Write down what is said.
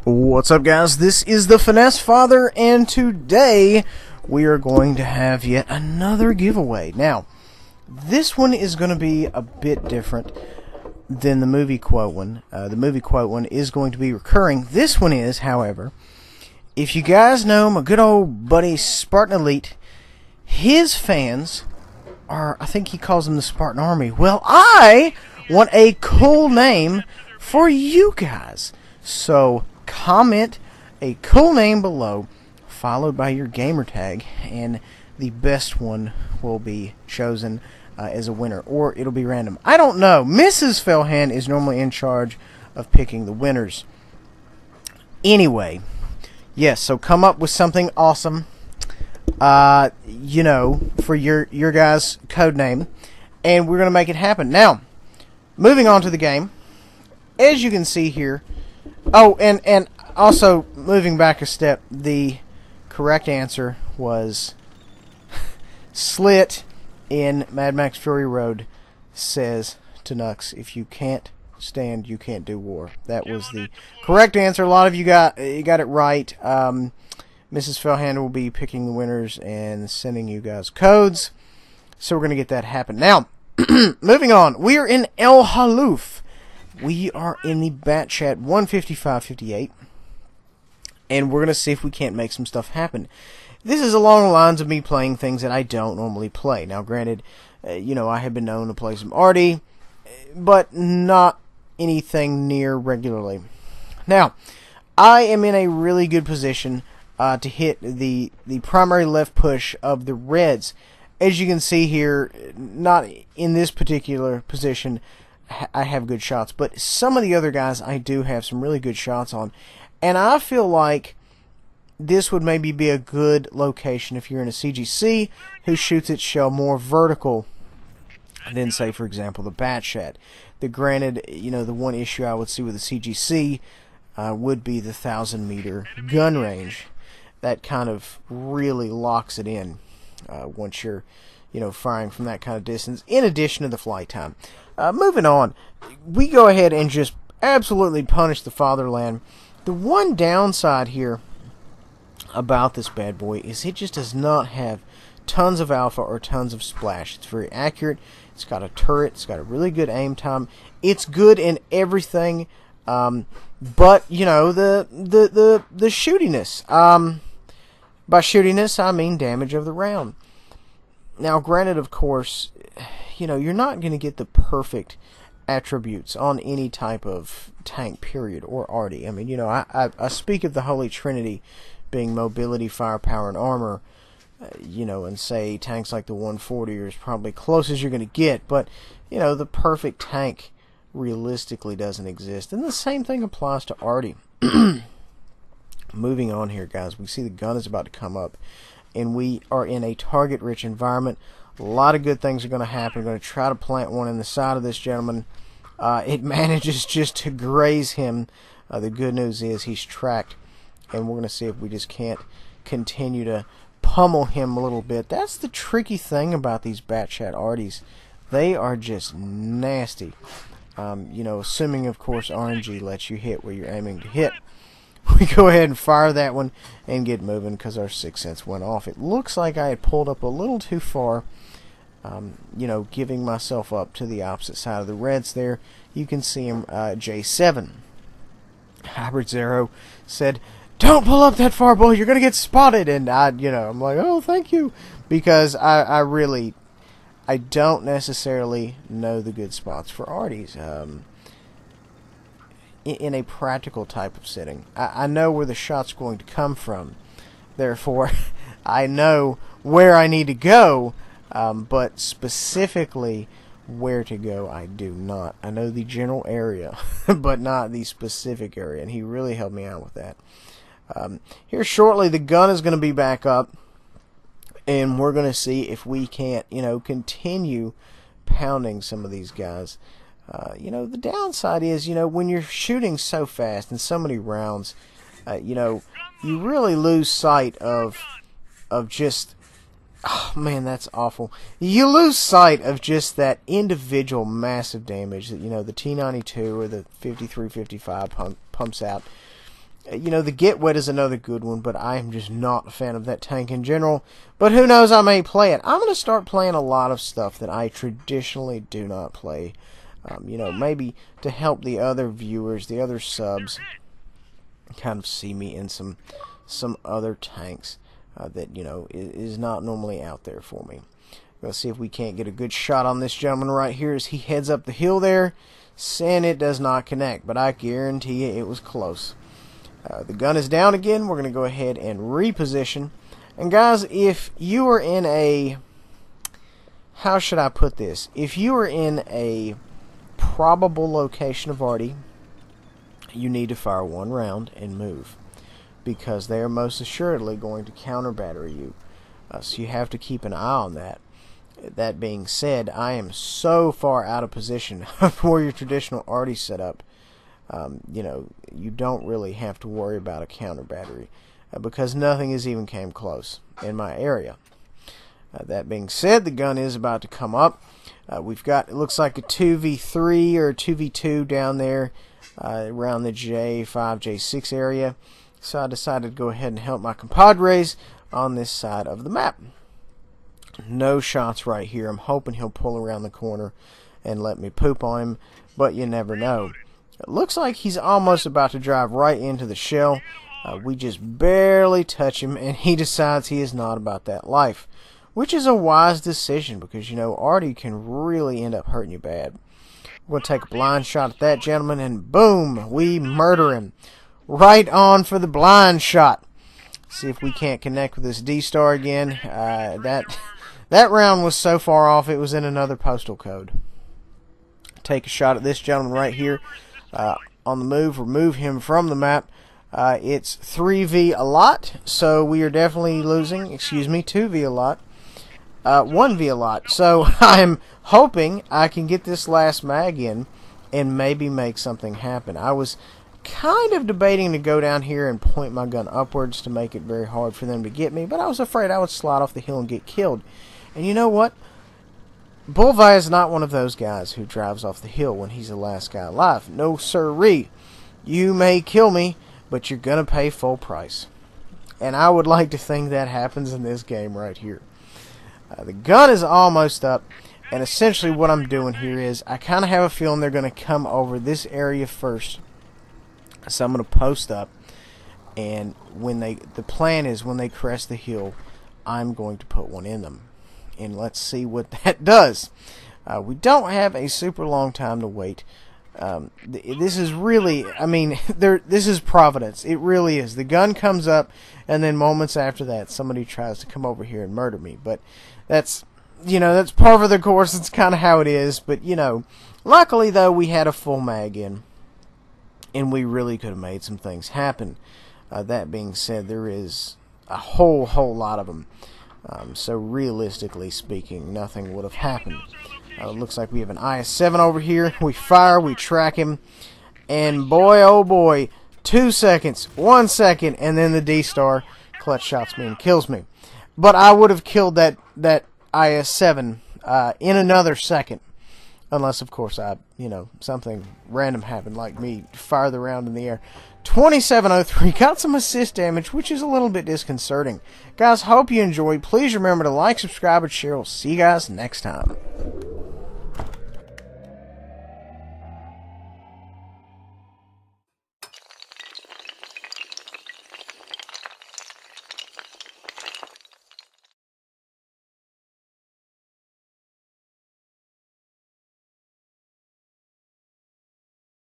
What's up, guys? This is the Finesse Father, and today we are going to have yet another giveaway. Now, this one is going to be a bit different than the movie quote one. The movie quote one is going to be recurring. This one is, however, if you guys know my good old buddy Spartan Elite, his fans are, I think he calls them the Spartan Army. Well, I want a cool name for you guys. So comment a cool name below, followed by your gamer tag, and the best one will be chosen as a winner, or it'll be random. I don't know. Mrs. Fellhand is normally in charge of picking the winners. Anyway, yes, so come up with something awesome, you know, for your guys' code name, and we're going to make it happen. Now, moving on to the game, as you can see here. Oh, and also, moving back a step, the correct answer was Slit in Mad Max Fury Road says to Nux, if you can't stand, you can't do war. That was the correct answer. A lot of you got it right. Mrs. Fellhand will be picking the winners and sending you guys codes. So we're going to get that happen. Now, moving on. We are in El Haluf. We are in the Bat Chat 155.58, and we're going to see if we can't make some stuff happen. This is along the lines of me playing things that I don't normally play. Now, granted, you know, I have been known to play some Artie, but not anything near regularly. Now, I am in a really good position to hit the primary left push of the Reds. As you can see here, not in this particular position, I have good shots, but some of the other guys I do have some really good shots on, and I feel like this would maybe be a good location if you're in a CGC who shoots its shell more vertical than, say, for example, the Bat Chat. Granted, you know, the one issue I would see with the CGC would be the 1,000-meter gun range. That kind of really locks it in once you're, you know, firing from that kind of distance, in addition to the flight time. Moving on, we go ahead and just absolutely punish the fatherland. The one downside here about this bad boy is it just does not have tons of alpha or tons of splash. It's very accurate. It's got a turret. It's got a really good aim time. It's good in everything, but you know, the shootiness. By shootiness, I mean damage of the round. Now, granted, of course, you know, you're not going to get the perfect attributes on any type of tank, period, or Artie. I mean, you know, I speak of the Holy Trinity being mobility, firepower, and armor, you know, and say tanks like the 140 are probably close as you're going to get, but, you know, the perfect tank realistically doesn't exist. And the same thing applies to Artie. Moving on here, guys, we see the gun is about to come up, and we are in a target-rich environment. A lot of good things are going to happen. We're going to try to plant one in the side of this gentleman. It manages just to graze him. The good news is he's tracked, and we're going to see if we just can't continue to pummel him a little bit. That's the tricky thing about these Bat Chat Arties. They are just nasty. You know, assuming, of course, RNG lets you hit where you're aiming to hit. We go ahead and fire that one and get moving because our 6 cents went off. It looks like I had pulled up a little too far, you know, giving myself up to the opposite side of the Reds there. You can see him, J7. Hybrid Zero said, "Don't pull up that far, boy, you're going to get spotted." And you know, I'm like, oh, thank you. Because I don't necessarily know the good spots for Arties. In a practical type of setting. I know where the shot's going to come from. Therefore, I know where I need to go, but specifically where to go, I do not. I know the general area, but not the specific area, and he really helped me out with that. Here shortly, the gun is going to be back up, and we're going to see if we can't, you know, continue pounding some of these guys. You know, the downside is, you know, when you're shooting so fast and so many rounds, you know, you really lose sight of just, oh man, that's awful. You lose sight of just that individual massive damage that, you know, the T92 or the 53-55 pumps out. You know, the Get Wet is another good one, but I am just not a fan of that tank in general. But who knows, I may play it. I'm going to start playing a lot of stuff that I traditionally do not play. You know, maybe to help the other viewers, the other subs, kind of see me in some other tanks that, you know, is not normally out there for me. Let's see if we can't get a good shot on this gentleman right here as he heads up the hill there. And it does not connect, but I guarantee you it was close. The gun is down again. We're going to go ahead and reposition. And guys, if you are in a... how should I put this? If you are in a probable location of Artie, you need to fire one round and move, because they are most assuredly going to counter battery you. So you have to keep an eye on that. That being said, I am so far out of position for your traditional Artie setup. You know, you don't really have to worry about a counter battery because nothing has even came close in my area. That being said, the gun is about to come up. We've got, it looks like a 2v3 or a 2v2 down there around the J5, J6 area. So I decided to go ahead and help my compadres on this side of the map. No shots right here. I'm hoping he'll pull around the corner and let me poop on him, but you never know. It looks like he's almost about to drive right into the shell. We just barely touch him, and he decides he is not about that life, which is a wise decision because, you know, Artie can really end up hurting you bad. We're going to take a blind shot at that gentleman, and boom, we murder him. Right on for the blind shot. See if we can't connect with this D-Star again. That round was so far off, it was in another postal code. Take a shot at this gentleman right here. On the move, remove him from the map. It's 3v a lot, so we are definitely losing. Excuse me, 2v a lot. 1v a lot. So I'm hoping I can get this last mag in and maybe make something happen. I was kind of debating to go down here and point my gun upwards to make it very hard for them to get me, but I was afraid I would slide off the hill and get killed. And you know what? Bullvi is not one of those guys who drives off the hill when he's the last guy alive. No sirree. You may kill me, but you're going to pay full price. And I would like to think that happens in this game right here. The gun is almost up, and essentially what I'm doing here is I kind of have a feeling they're going to come over this area first. So I'm going to post up, and the plan is when they crest the hill, I'm going to put one in them. And let's see what that does. We don't have a super long time to wait. This is really, I mean, this is Providence. It really is. The gun comes up, and then moments after that, somebody tries to come over here and murder me. But that's, you know, that's par for the course. It's kind of how it is. But, you know, luckily, though, we had a full mag in, and we really could have made some things happen. That being said, there is a whole lot of them. So realistically speaking, nothing would have happened. It looks like we have an IS-7 over here. We fire, we track him, and boy, oh boy, 2 seconds, 1 second, and then the D-Star clutch shots me and kills me. But I would have killed that IS-7 in another second, unless, of course, something random happened, like me fire the round in the air. 2703, got some assist damage, which is a little bit disconcerting. Guys, hope you enjoyed. Please remember to like, subscribe, and share. We'll see you guys next time.